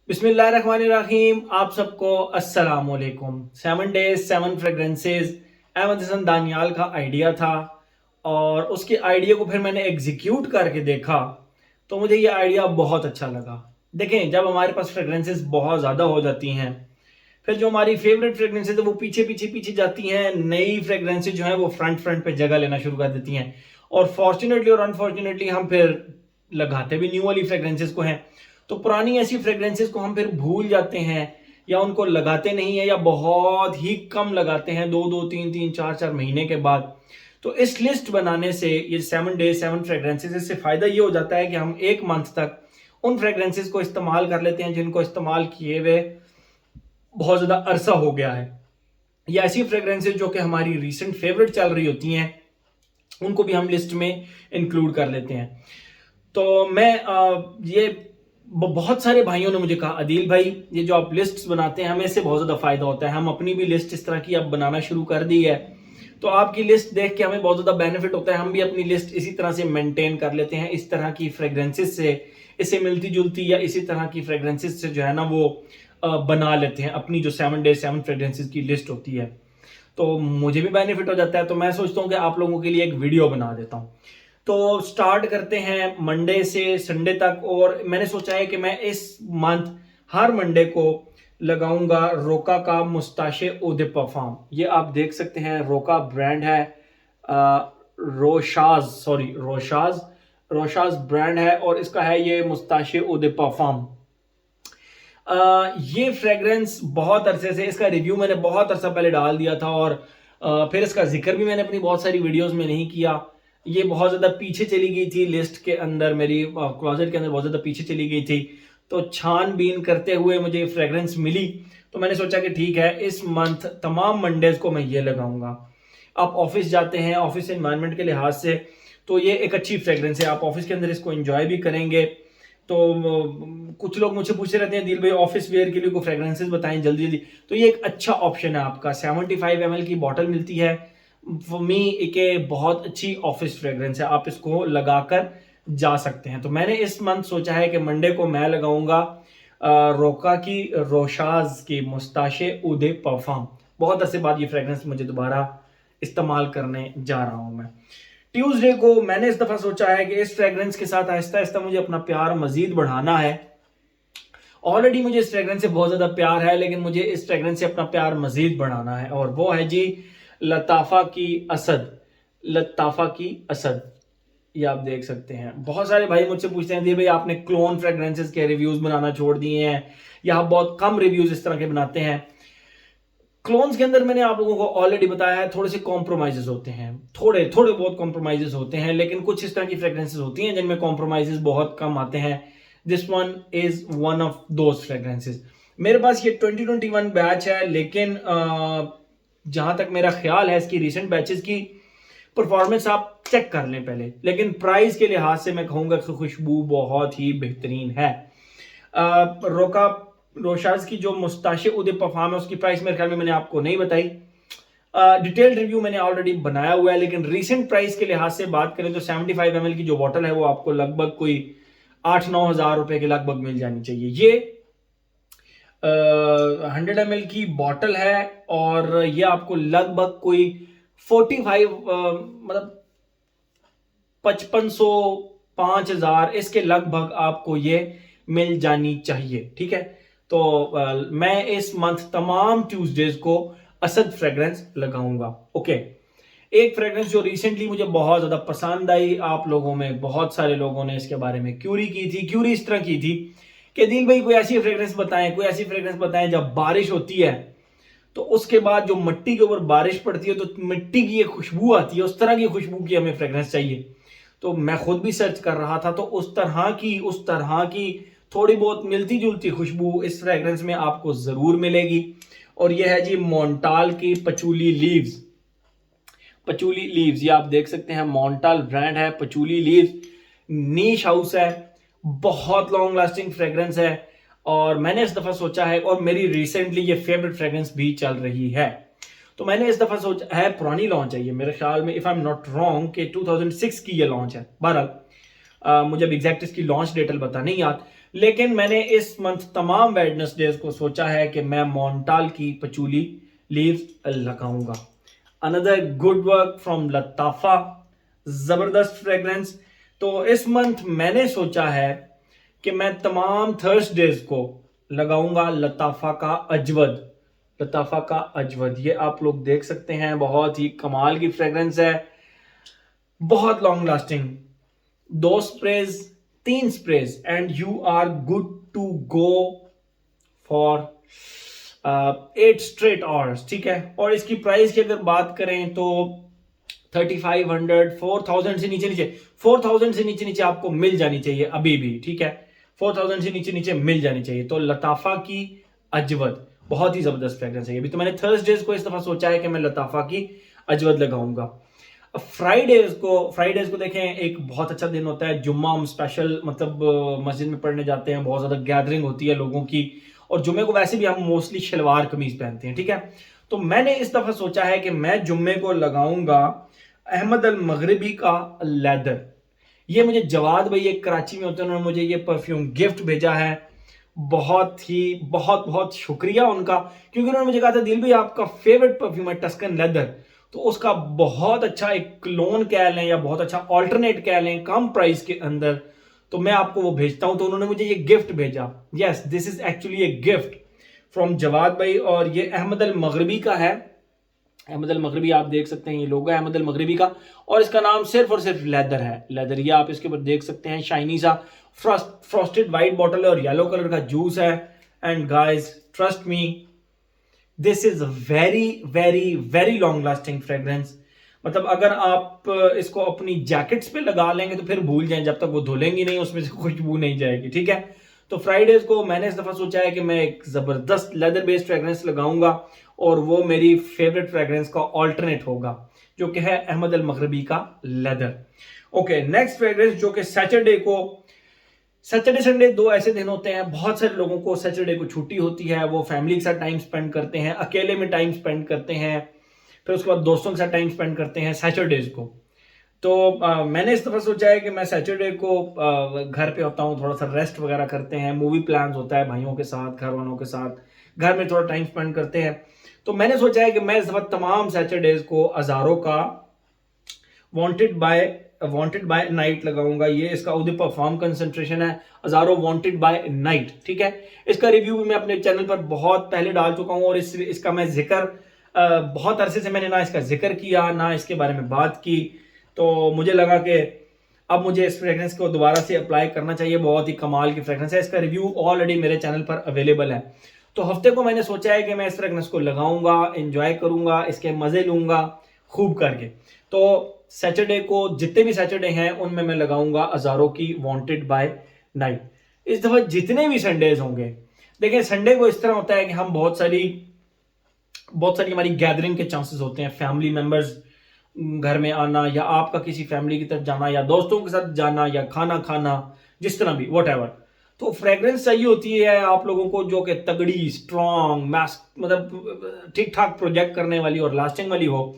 बिस्मिल्लाहिर्रहमानिर्रहीम। आप सबको अस्सलाम वालेकुम। 7 days 7 फ्रेगरेंसेस अहमद हसन दानियाल का आइडिया था और उसके आइडिया को फिर मैंने एग्जीक्यूट करके देखा तो मुझे ये आइडिया बहुत अच्छा लगा। देखें, जब हमारे पास फ्रेगरेंसेस बहुत ज़्यादा हो जाती हैं फिर जो हमारी फेवरेट फ्रेगरेंसेस है वो पीछे पीछे पीछे जाती हैं, नई फ्रेगरेंसेस जो है वो फ्रंट फ्रंट पे जगह लेना शुरू कर देती हैं और फॉर्चुनेटली और अनफॉर्चुनेटली हम फिर लगाते भी न्यू वाली फ्रेगरेंसेस को हैं। तो पुरानी ऐसी फ्रेगरेंसेस को हम फिर भूल जाते हैं या उनको लगाते नहीं है या बहुत ही कम लगाते हैं, 2-2 3-3 4-4 महीने के बाद। तो इस लिस्ट बनाने से ये 7 days 7 फ्रेगरेंसेस, इससे फायदा ये हो जाता है कि हम एक मंथ तक उन फ्रेगरेंसेस को इस्तेमाल कर लेते हैं जिनको इस्तेमाल किए हुए बहुत ज्यादा अरसा हो गया है, या ऐसी फ्रेगरेंसेस जो कि हमारी रिसेंट फेवरेट चल रही होती हैं उनको भी हम लिस्ट में इंक्लूड कर लेते हैं। तो मैं ये बहुत सारे भाइयों ने मुझे कहा, अदील भाई ये जो आप लिस्ट्स बनाते हैं हमें इससे बहुत ज़्यादा फ़ायदा होता है, हम अपनी भी लिस्ट इस तरह की अब बनाना शुरू कर दी है तो आपकी लिस्ट देख के हमें बहुत ज़्यादा बेनिफिट होता है, हम भी अपनी लिस्ट इसी तरह से मेंटेन कर लेते हैं, इस तरह की फ्रेगरेंसेस से, इससे मिलती जुलती या इसी तरह की फ्रेगरेंसेस से जो है ना वो बना लेते हैं अपनी जो 7 days 7 फ्रेगरेंसेस की लिस्ट होती है। तो मुझे भी बेनिफिट हो जाता है, तो मैं सोचता हूँ कि आप लोगों के लिए एक वीडियो बना देता हूँ। तो स्टार्ट करते हैं मंडे से संडे तक, और मैंने सोचा है कि मैं इस मंथ हर मंडे को लगाऊंगा रोका का मुस्ताशे उद परफ्यूम। ये आप देख सकते हैं, रोका ब्रांड है, रोशाज ब्रांड है और इसका है ये मुस्ताशे उद परफ्यूम। ये फ्रेग्रेंस बहुत अरसे से, इसका रिव्यू मैंने बहुत अरसा पहले डाल दिया था और फिर इसका जिक्र भी मैंने अपनी बहुत सारी वीडियोस में नहीं किया। ये बहुत ज़्यादा पीछे चली गई थी लिस्ट के अंदर, मेरी क्लोजेट के अंदर बहुत ज़्यादा पीछे चली गई थी, तो छानबीन करते हुए मुझे फ्रेग्रेंस मिली तो मैंने सोचा कि ठीक है इस मंथ तमाम मंडेज को मैं ये लगाऊंगा। आप ऑफिस जाते हैं, ऑफिस एनवायरनमेंट के लिहाज से तो ये एक अच्छी फ्रेग्रेंस है, आप ऑफिस के अंदर इसको एंजॉय भी करेंगे। तो कुछ लोग मुझे पूछते रहते हैं दिल भाई ऑफिस वेयर के लिए कोई फ्रेग्रेंसेस बताएं जल्दी जल्दी, तो ये एक अच्छा ऑप्शन है आपका। 75 ml की बॉटल मिलती है, फॉर मी एक बहुत अच्छी ऑफिस फ्रेग्रेंस है, आप इसको लगाकर जा सकते हैं। तो मैंने इस मंथ सोचा है कि मंडे को मैं लगाऊंगा रोका की रोशाज की मुस्ताशे उदे परफ्यूम। बहुत अरसे बाद ये फ्रेग्रेंस मुझे दोबारा इस्तेमाल करने जा रहा हूं मैं। ट्यूसडे को मैंने इस दफा सोचा है कि इस फ्रेग्रेंस के साथ आहिस्ता आहिस्ता मुझे अपना प्यार मजीद बढ़ाना है। ऑलरेडी मुझे इस फ्रेग्रेंस से बहुत ज्यादा प्यार है लेकिन मुझे इस फ्रेग्रेंस से अपना प्यार मजीद बढ़ाना है और वो है जी लताफा की असद। लताफा की असद, ये आप देख सकते हैं। बहुत सारे भाई मुझसे पूछते हैं दी भाई आपने क्लोन फ्रेग्रेंसेस के रिव्यूज बनाना छोड़ दिए हैं या आप बहुत कम रिव्यूज इस तरह के बनाते हैं। क्लोन्स के अंदर मैंने आप लोगों को ऑलरेडी बताया है थोड़े से कॉम्प्रोमाइजेस होते हैं, थोड़े थोड़े बहुत कॉम्प्रोमाइजेस होते हैं, लेकिन कुछ इस तरह की फ्रेग्रेंसेस होती हैं जिनमें कॉम्प्रोमाइजेस बहुत कम आते हैं। This one is one of those fragrances. मेरे पास ये 2021 बैच है लेकिन जहां तक मेरा ख्याल है इसकी रिसेंट बैचेस की परफॉर्मेंस आप चेक कर लें पहले, लेकिन प्राइस के लिहाज से मैं कहूंगा कि खुशबू बहुत ही बेहतरीन है। रोका रोशाज की जो मुस्ताशे उदे परफ्यूम है उसकी प्राइस मेरे ख्याल में मैंने आपको नहीं बताई, डिटेल्ड रिव्यू मैंने ऑलरेडी बनाया हुआ है, लेकिन रीसेंट प्राइस के लिहाज से बात करें तो 75 ml की जो बॉटल है वो आपको लगभग कोई 8-9 हज़ार रुपए के लगभग मिल जानी चाहिए। ये 100 ml की बॉटल है और ये आपको लगभग कोई 45 मतलब 5500 5000 इसके लगभग आपको ये मिल जानी चाहिए। ठीक है, तो मैं इस मंथ तमाम ट्यूसडेज को असद फ्रेग्रेंस लगाऊंगा। ओके, एक फ्रेग्रेंस जो रिसेंटली मुझे बहुत ज्यादा पसंद आई, आप लोगों में बहुत सारे लोगों ने इसके बारे में क्यूरी की थी, क्यूरी इस तरह की थी कि दिल भाई कोई ऐसी फ्रेग्रेंस बताएं, कोई ऐसी फ्रेग्रेंस बताएं जब बारिश होती है तो उसके बाद जो मिट्टी के ऊपर बारिश पड़ती है तो मिट्टी की एक खुशबू आती है, उस तरह की खुशबू की हमें फ्रेग्रेंस चाहिए। तो मैं खुद भी सर्च कर रहा था तो उस तरह की थोड़ी बहुत मिलती जुलती खुशबू इस फ्रेग्रेंस में आपको जरूर मिलेगी और यह है जी मोंटाल की पचूली लीव्स। पचूली लीव्स ये आप देख सकते हैं, मोंटाल ब्रांड है, पचूली लीव्स नीश हाउस है, बहुत लॉन्ग लास्टिंग फ्रेग्रेंस है और मैंने इस दफा सोचा है, और मेरी रिसेंटली ये फेवरेट फ्रेग्रेंस भी चल रही है, तो मैंने इस दफा सोचा है, पुरानी लॉन्च है ये मेरे ख्याल में, if I am not wrong कि 2006 की ये लॉन्च है। बहरहाल मुझे अब एग्जैक्ट इसकी लॉन्च डेट पता नहीं याद, लेकिन मैंने इस मंथ तमाम वेडनेसडेज को सोचा है कि मैं मोंटाल की पचूली लीव्स लगाऊंगा। अनदर गुड वर्क फ्रॉम लताफा, जबरदस्त फ्रेग्रेंस। तो इस मंथ मैंने सोचा है कि मैं तमाम थर्सडेज को लगाऊंगा लताफा का अजवद। लताफा का अजवद, ये आप लोग देख सकते हैं, बहुत ही कमाल की फ्रेग्रेंस है, बहुत long lasting. 2 sprays, 3 sprays and you are good to go for 8 straight hours. ठीक है। और इसकी प्राइस की अगर बात करें तो 3500, 4000 से नीचे नीचे, 4000 से नीचे नीचे आपको मिल जानी चाहिए अभी भी। ठीक है, 4000 से नीचे नीचे मिल जानी चाहिए। तो लताफा की अजवद बहुत ही जबरदस्त फ्रेग्रेंस है। अभी तो मैंने थर्सडेज को इस दफा सोचा है कि मैं लताफा की अजवद लगाऊंगा। फ्राइडेज को देखें, एक बहुत अच्छा दिन होता है, जुम्मा हम स्पेशल मतलब मस्जिद में पढ़ने जाते हैं, बहुत ज्यादा गैदरिंग होती है लोगों की, और जुम्मे को वैसे भी हम मोस्टली शलवार कमीज पहनते हैं। ठीक है। तो मैंने इस दफा सोचा है कि मैं जुम्मे को लगाऊंगा अहमद अल मगरिबी का लेदर। ये मुझे जवाद भाई एक कराची में होते हैं, उन्होंने मुझे ये परफ्यूम गिफ्ट भेजा है। बहुत बहुत शुक्रिया उनका, क्योंकि उन्होंने मुझे कहा था दिल भाई आपका फेवरेट परफ्यूम है टस्कन लेदर, तो उसका बहुत अच्छा एक क्लोन कह लें या बहुत अच्छा ऑल्टरनेट कह लें कम प्राइस के अंदर, तो मैं आपको वो भेजता हूं। तो उन्होंने मुझे ये गिफ्ट भेजा। Yes, this is actually a gift from Jawad भाई, और ये अहमद अल मगरिबी का है। अहमद अल मगरिबी आप देख सकते हैं, ये लोगो है अहमद अल मगरिबी का, और इसका नाम सिर्फ और सिर्फ लेदर है। लेदर, ये आप इसके ऊपर देख सकते हैं, शाइनी सा फ्रॉस्टेड व्हाइट बॉटल है और येलो कलर का जूस है। And guys trust me, this is very very very long lasting fragrance. मतलब अगर आप इसको अपनी जैकेट्स पे लगा लेंगे तो फिर भूल जाएं, जब तक वो धुलेंगी नहीं उसमें से खुशबू नहीं जाएगी। ठीक है। तो फ्राइडेज को मैंने इस दफा सोचा है कि मैं एक जबरदस्त लेदर बेस्ड फ्रेग्रेंस लगाऊंगा, और वो मेरी फेवरेट फ्रेग्रेंस का ऑल्टरनेट होगा, जो कि है अहमद अल मगरबी का लेदर। ओके, नेक्स्ट फ्रेग्रेंस जो कि सैटरडे संडे दो ऐसे दिन होते हैं, बहुत सारे लोगों को सैटरडे को छुट्टी होती है, वो फैमिली के साथ टाइम स्पेंड करते हैं, अकेले में टाइम स्पेंड करते हैं, फिर उसके बाद दोस्तों के साथ टाइम स्पेंड करते हैं सैटरडेज को। तो मैंने इस दफा सोचा है कि मैं सैटरडे को घर पे होता हूँ, थोड़ा सा रेस्ट वगैरह करते हैं, मूवी प्लान्स होता है भाइयों के साथ, घर वालों के साथ, घर में थोड़ा टाइम स्पेंड करते हैं। तो मैंने सोचा है कि मैं इस दफा तमाम सैटरडेज को अजारो का वांटेड बाय नाइट लगाऊंगा। ये इसका उधर परफॉर्म कंसंट्रेशन है, अजारो वांटेड बाय नाइट। ठीक है। इसका रिव्यू भी मैं अपने चैनल पर बहुत पहले डाल चुका हूं, और इसका मैं जिक्र बहुत अरसे से मैंने ना इसका जिक्र किया ना इसके बारे में बात की। तो मुझे लगा कि अब मुझे इस फ्रेग्रेंस को दोबारा से अप्लाई करना चाहिए। बहुत ही कमाल की फ्रेग्रेंस है, इसका रिव्यू ऑलरेडी मेरे चैनल पर अवेलेबल है। तो हफ्ते को मैंने सोचा है कि मैं इस फ्रेग्रेंस को लगाऊंगा, एंजॉय करूंगा, इसके मजे लूंगा खूब करके। तो सैटरडे को जितने भी सैटरडे हैं उनमें मैं लगाऊंगा अजारो की वांटेड बाय नाइट। इस दफा जितने भी संडेज होंगे, देखिए संडे को इस तरह होता है कि हम बहुत सारी हमारी गैदरिंग के चांसेस होते हैं, फैमिली मेंबर्स घर में आना, या आपका किसी फैमिली की तरफ जाना, या दोस्तों के साथ जाना, या खाना खाना, जिस तरह भी वट। तो फ्रेग्रेंस चाहिए होती है आप लोगों को जो कि तगड़ी, स्ट्रॉन्ग, मतलब ठीक ठाक प्रोजेक्ट करने वाली और लास्टिंग वाली हो।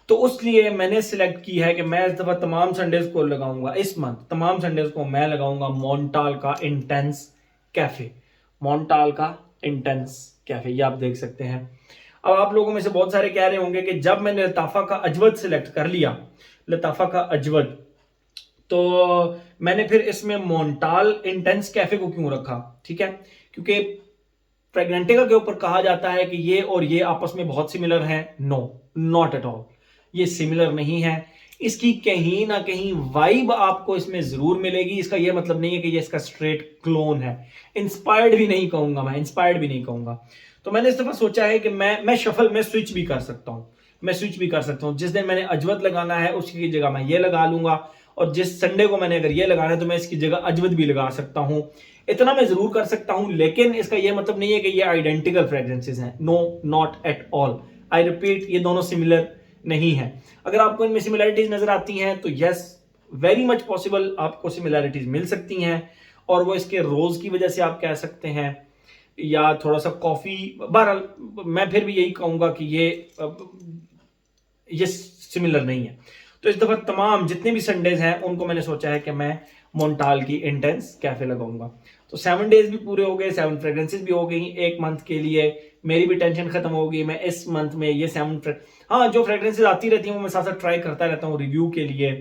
तो उसलिए मैंने सिलेक्ट की है कि मैं इस दफा तमाम संडेज को लगाऊंगा, इस मंथ तमाम संडेज को मैं लगाऊंगा मोंटाल का इंटेंस कैफे। मोंटाल का इंटेंस कैफे, ये आप देख सकते हैं। अब आप लोगों में से बहुत सारे कह रहे होंगे कि जब मैंने लताफा का अजवद सिलेक्ट कर लिया, लताफा का अजवद, तो मैंने फिर इसमें मोंटाल इंटेंस कैफे को क्यों रखा। ठीक है। क्योंकि फ्रेग्रेंटिका के ऊपर कहा जाता है कि ये और ये आपस में बहुत सिमिलर हैं। नो, नॉट एट ऑल, ये सिमिलर नहीं है। इसकी कहीं ना कहीं वाइब आपको इसमें जरूर मिलेगी। इसका ये मतलब नहीं है कि ये इसका स्ट्रेट क्लोन है। इंस्पायर्ड भी नहीं कहूंगा मैं, इंस्पायर्ड भी नहीं कहूंगा। तो मैंने इस दफा सोचा है कि मैं शफल में स्विच भी कर सकता हूं, जिस दिन मैंने अजवद लगाना है उसकी जगह मैं ये लगा लूंगा, और जिस संडे को मैंने अगर ये लगाना है तो मैं इसकी जगह अजवद भी लगा सकता हूं। इतना मैं जरूर कर सकता हूं, लेकिन इसका यह मतलब नहीं है कि ये आइडेंटिकल फ्रेग्रेंसेस हैं। No, not at all. I repeat, ये दोनों सिमिलर नहीं है। अगर आपको इनमें सिमिलैरिटीज नजर आती हैं तो यस, वेरी मच पॉसिबल आपको सिमिलैरिटीज मिल सकती हैं, और वो इसके रोज की वजह से आप कह सकते हैं, या थोड़ा सा कॉफी। बहरहाल मैं फिर भी यही कहूंगा कि ये सिमिलर नहीं है। तो इस दफा तमाम जितने भी संडेज हैं उनको मैंने सोचा है कि मैं मोन्टाल की इंटेंस कैफे लगाऊंगा। तो 7 डेज भी पूरे हो गए, 7 फ्रेग्रेंसेज भी हो गई एक मंथ के लिए। मेरी भी टेंशन खत्म हो गई। मैं इस मंथ में ये 7 हाँ, जो फ्रेग्रेंसेज आती रहती हैं वो मैं साथ साथ ट्राई करता रहता हूँ रिव्यू के लिए,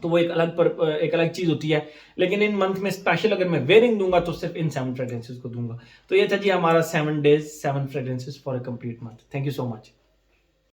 तो वो एक अलग चीज होती है। लेकिन इन मंथ में स्पेशल अगर मैं वेयरिंग दूंगा तो सिर्फ इन 7 फ्रेग्रेंसेज को दूंगा। तो ये था जी हमारा 7 days 7 fragrances for a complete month. Thank you so much.